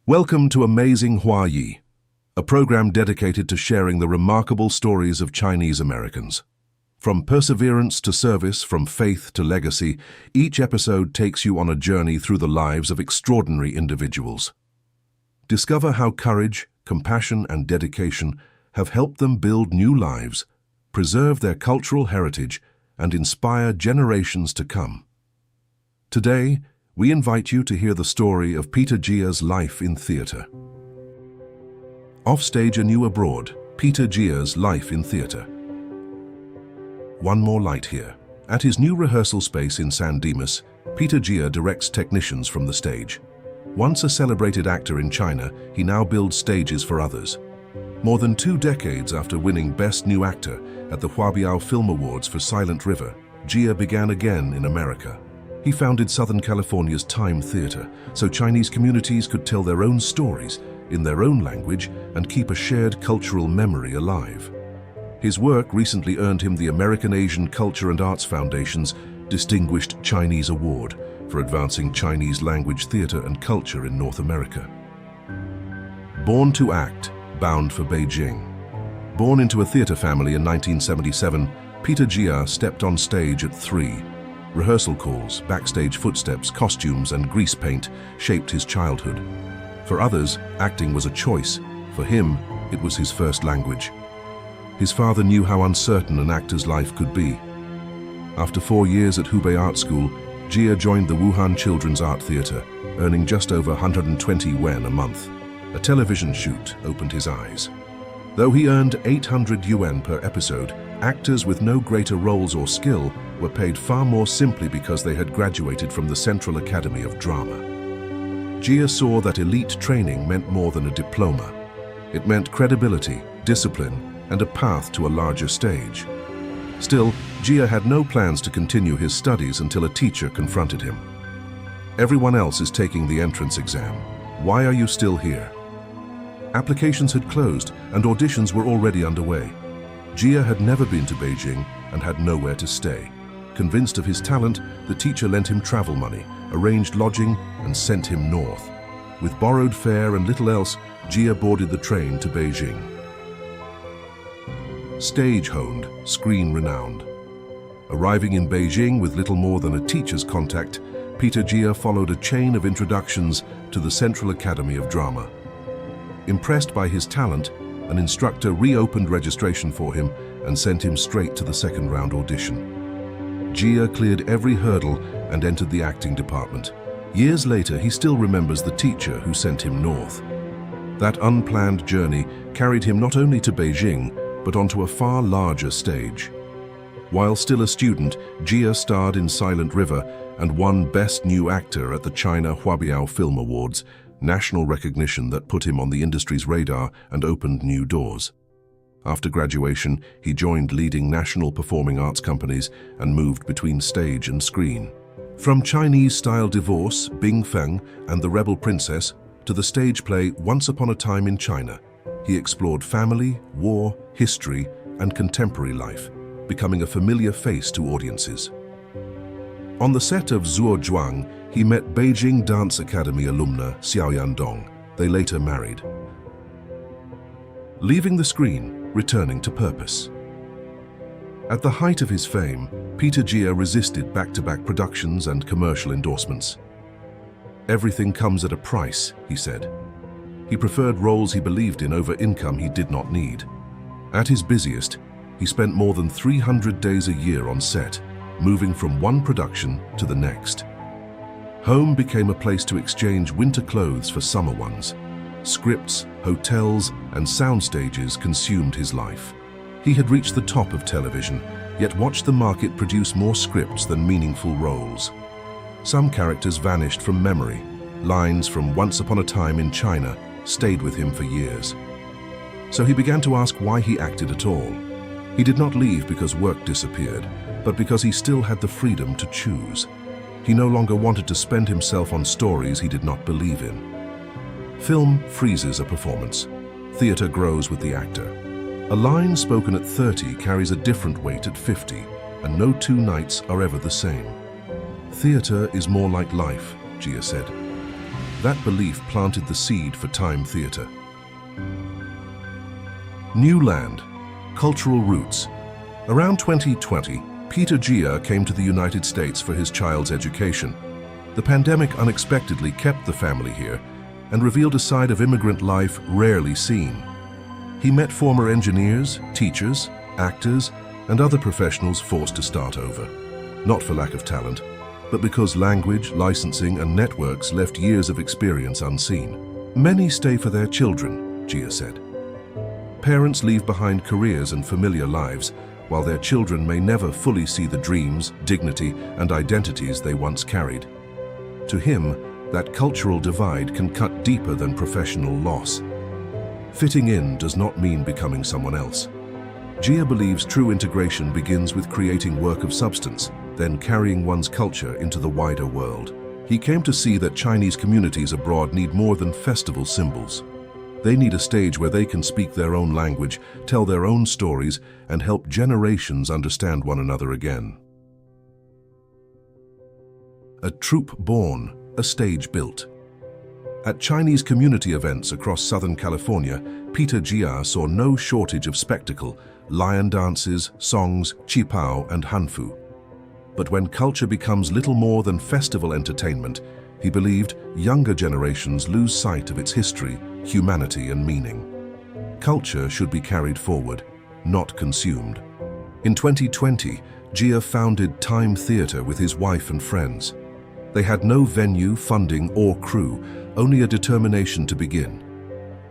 Welcome to Amazing HUAYI, a program dedicated to sharing the remarkable stories of Chinese Americans. From perseverance to service, from faith to legacy, each episode takes you on a journey through the lives of extraordinary individuals. Discover how courage, compassion, and dedication have helped them build new lives, preserve their cultural heritage, and inspire generations to come. Today, we invite you to hear the story of Peter Jia's life in theatre. Offstage anew abroad, Peter Jia's life in theatre. One more light here. At his new rehearsal space in San Dimas, Peter Jia directs technicians from the stage. Once a celebrated actor in China, he now builds stages for others. More than 2 decades after winning Best New Actor at the HUAYI Film Awards for Silent River, Jia began again in America. He founded Southern California's Time Theater, so Chinese communities could tell their own stories in their own language and keep a shared cultural memory alive. His work recently earned him the American Asian Culture and Arts Foundation's Distinguished Chinese Award for advancing Chinese language theater and culture in North America. Born to act, bound for Beijing. Born into a theater family in 1977, Peter Jia stepped on stage at 3. Rehearsal calls, backstage footsteps, costumes, and grease paint shaped his childhood. For others, acting was a choice. For him, it was his first language. His father knew how uncertain an actor's life could be. After 4 years at Hubei Art School, Jia joined the Wuhan Children's Art Theater, earning just over 120 yuan a month. A television shoot opened his eyes. Though he earned 800 yuan per episode, actors with no greater roles or skill were paid far more simply because they had graduated from the Central Academy of Drama. Jia saw that elite training meant more than a diploma. It meant credibility, discipline, and a path to a larger stage. Still, Jia had no plans to continue his studies until a teacher confronted him. "Everyone else is taking the entrance exam. Why are you still here?" Applications had closed and auditions were already underway. Jia had never been to Beijing and had nowhere to stay. Convinced of his talent, the teacher lent him travel money, arranged lodging, and sent him north. With borrowed fare and little else, Jia boarded the train to Beijing. Stage-honed, screen-renowned. Arriving in Beijing with little more than a teacher's contact, Peter Jia followed a chain of introductions to the Central Academy of Drama. Impressed by his talent, an instructor reopened registration for him and sent him straight to the second-round audition. Jia cleared every hurdle and entered the acting department. Years later, he still remembers the teacher who sent him north. That unplanned journey carried him not only to Beijing, but onto a far larger stage. While still a student, Jia starred in Silent River and won Best New Actor at the China HUAYI Film Awards, national recognition that put him on the industry's radar and opened new doors. After graduation, he joined leading national performing arts companies and moved between stage and screen. From Chinese-style Divorce, Bing Feng, and The Rebel Princess, to the stage play Once Upon a Time in China, he explored family, war, history, and contemporary life, becoming a familiar face to audiences. On the set of Zuo Zhuang, he met Beijing Dance Academy alumna Xiao Yandong. They later married. Leaving the screen, returning to purpose. At the height of his fame, Peter Jia resisted back-to-back productions and commercial endorsements. "Everything comes at a price," he said. He preferred roles he believed in over income he did not need. At his busiest, he spent more than 300 days a year on set, moving from one production to the next. Home became a place to exchange winter clothes for summer ones. Scripts, hotels, and sound stages consumed his life. He had reached the top of television, yet watched the market produce more scripts than meaningful roles. Some characters vanished from memory. Lines from Once Upon a Time in China stayed with him for years. So he began to ask why he acted at all. He did not leave because work disappeared, but because he still had the freedom to choose. He no longer wanted to spend himself on stories he did not believe in. Film freezes a performance. Theater grows with the actor. A line spoken at 30 carries a different weight at 50, and no 2 nights are ever the same. "Theater is more like life," Jia said. That belief planted the seed for Time Theatre. New land, cultural roots. Around 2020, Peter Jia came to the United States for his child's education. The pandemic unexpectedly kept the family here and revealed a side of immigrant life rarely seen. He met former engineers, teachers, actors, and other professionals forced to start over. Not for lack of talent, but because language, licensing, and networks left years of experience unseen. Many stay for their children, Jia said. Parents leave behind careers and familiar lives, while their children may never fully see the dreams, dignity, and identities they once carried. To him, that cultural divide can cut deeper than professional loss. Fitting in does not mean becoming someone else. Jia believes true integration begins with creating work of substance, then carrying one's culture into the wider world. He came to see that Chinese communities abroad need more than festival symbols. They need a stage where they can speak their own language, tell their own stories, and help generations understand one another again. A troupe born, a stage built. At Chinese community events across Southern California, Peter Jia saw no shortage of spectacle: lion dances, songs, qipao, and hanfu. But when culture becomes little more than festival entertainment, he believed younger generations lose sight of its history, humanity, and meaning. Culture should be carried forward, not consumed. In 2020, Jia founded Time Theatre with his wife and friends. They had no venue, funding, or crew, only a determination to begin.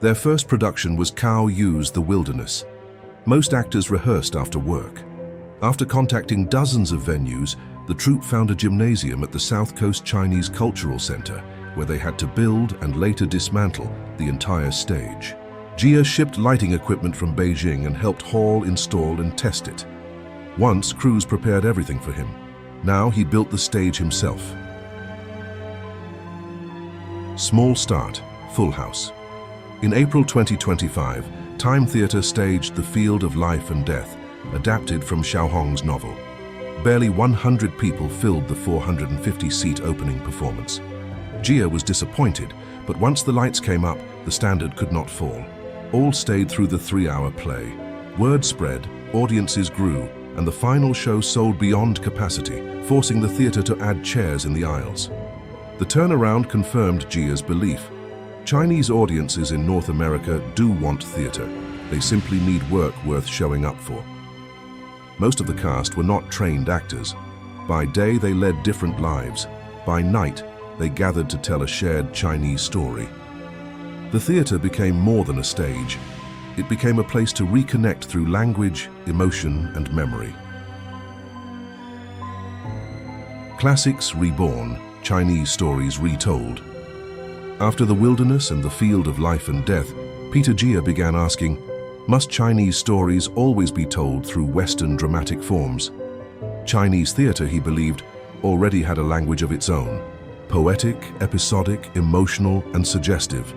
Their first production was Cao Yu's The Wilderness. Most actors rehearsed after work. After contacting dozens of venues, the troupe found a gymnasium at the South Coast Chinese Cultural Center, where they had to build and later dismantle the entire stage. Jia shipped lighting equipment from Beijing and helped haul, install, and test it. Once, crews prepared everything for him. Now he built the stage himself. Small start, full house. In April 2025, Time Theatre staged The Field of Life and Death, adapted from Xiaohong's novel. Barely 100 people filled the 450-seat opening performance. Jia was disappointed, but once the lights came up, the standard could not fall. All stayed through the 3-hour play. Word spread, audiences grew, and the final show sold beyond capacity, forcing the theatre to add chairs in the aisles. The turnaround confirmed Jia's belief. Chinese audiences in North America do want theatre. They simply need work worth showing up for. Most of the cast were not trained actors. By day, they led different lives. By night, they gathered to tell a shared Chinese story. The theatre became more than a stage. It became a place to reconnect through language, emotion, and memory. Classics reborn, Chinese stories retold. After The Wilderness and The Field of Life and Death, Peter Jia began asking, must Chinese stories always be told through Western dramatic forms? Chinese theatre, he believed, already had a language of its own. Poetic, episodic, emotional, and suggestive.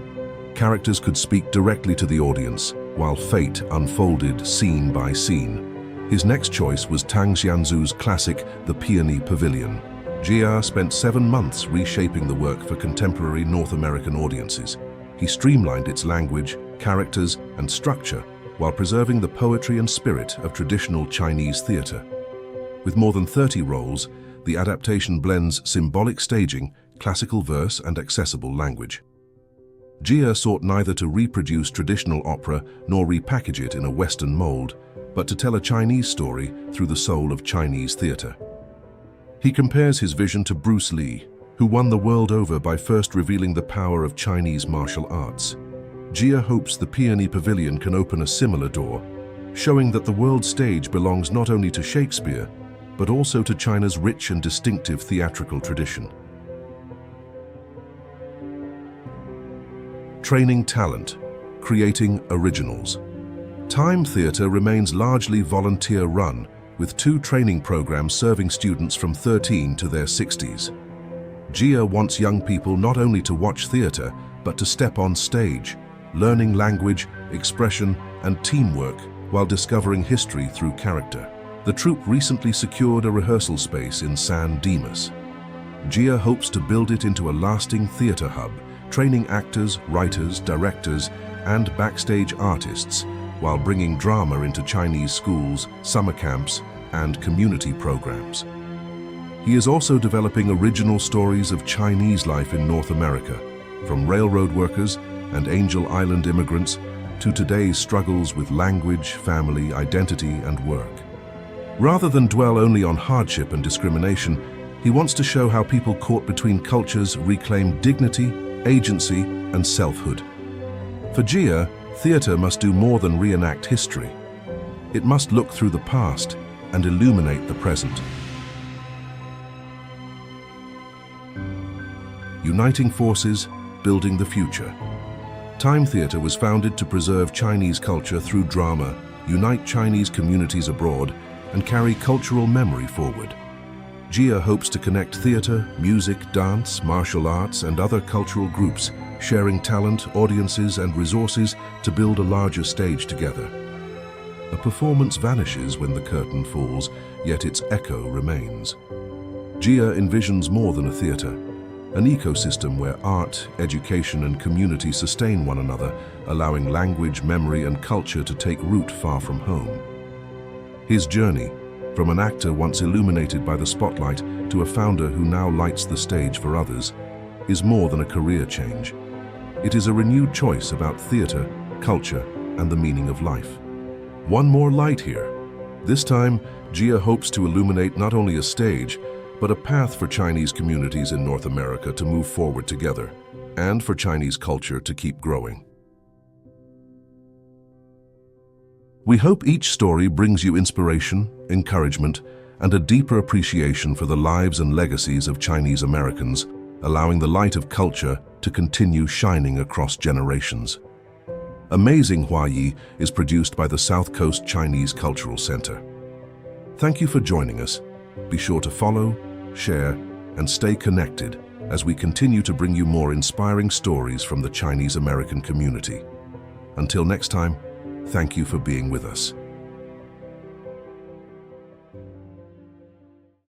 Characters could speak directly to the audience, while fate unfolded scene by scene. His next choice was Tang Xianzu's classic, The Peony Pavilion. Jia spent 7 months reshaping the work for contemporary North American audiences. He streamlined its language, characters, and structure while preserving the poetry and spirit of traditional Chinese theatre. With more than 30 roles, the adaptation blends symbolic staging, classical verse, and accessible language. Jia sought neither to reproduce traditional opera nor repackage it in a Western mold, but to tell a Chinese story through the soul of Chinese theatre. He compares his vision to Bruce Lee, who won the world over by first revealing the power of Chinese martial arts. Jia hopes the Peony Pavilion can open a similar door, showing that the world stage belongs not only to Shakespeare, but also to China's rich and distinctive theatrical tradition. Training talent, creating originals. Time Theatre remains largely volunteer-run, with 2 training programs serving students from 13 to their 60s. Jia wants young people not only to watch theatre, but to step on stage, learning language, expression, and teamwork while discovering history through character. The troupe recently secured a rehearsal space in San Dimas. Jia hopes to build it into a lasting theatre hub, training actors, writers, directors, and backstage artists while bringing drama into Chinese schools, summer camps, and community programs. He is also developing original stories of Chinese life in North America, from railroad workers and Angel Island immigrants to today's struggles with language, family, identity, and work. Rather than dwell only on hardship and discrimination, he wants to show how people caught between cultures reclaim dignity, agency, and selfhood. For Jia, theatre must do more than reenact history. It must look through the past and illuminate the present. Uniting forces, building the future. Time Theatre was founded to preserve Chinese culture through drama, unite Chinese communities abroad, and carry cultural memory forward. Jia hopes to connect theatre, music, dance, martial arts, and other cultural groups, sharing talent, audiences, and resources to build a larger stage together. A performance vanishes when the curtain falls, yet its echo remains. Jia envisions more than a theatre, an ecosystem where art, education, and community sustain one another, allowing language, memory, and culture to take root far from home. His journey, from an actor once illuminated by the spotlight to a founder who now lights the stage for others, is more than a career change. It is a renewed choice about theatre, culture, and the meaning of life. One more light here. This time, Jia hopes to illuminate not only a stage, but a path for Chinese communities in North America to move forward together, and for Chinese culture to keep growing. We hope each story brings you inspiration, encouragement, and a deeper appreciation for the lives and legacies of Chinese Americans, allowing the light of culture to continue shining across generations. Amazing HUAYI is produced by the South Coast Chinese Cultural Center. Thank you for joining us. Be sure to follow, share, and stay connected as we continue to bring you more inspiring stories from the Chinese American community. Until next time, thank you for being with us.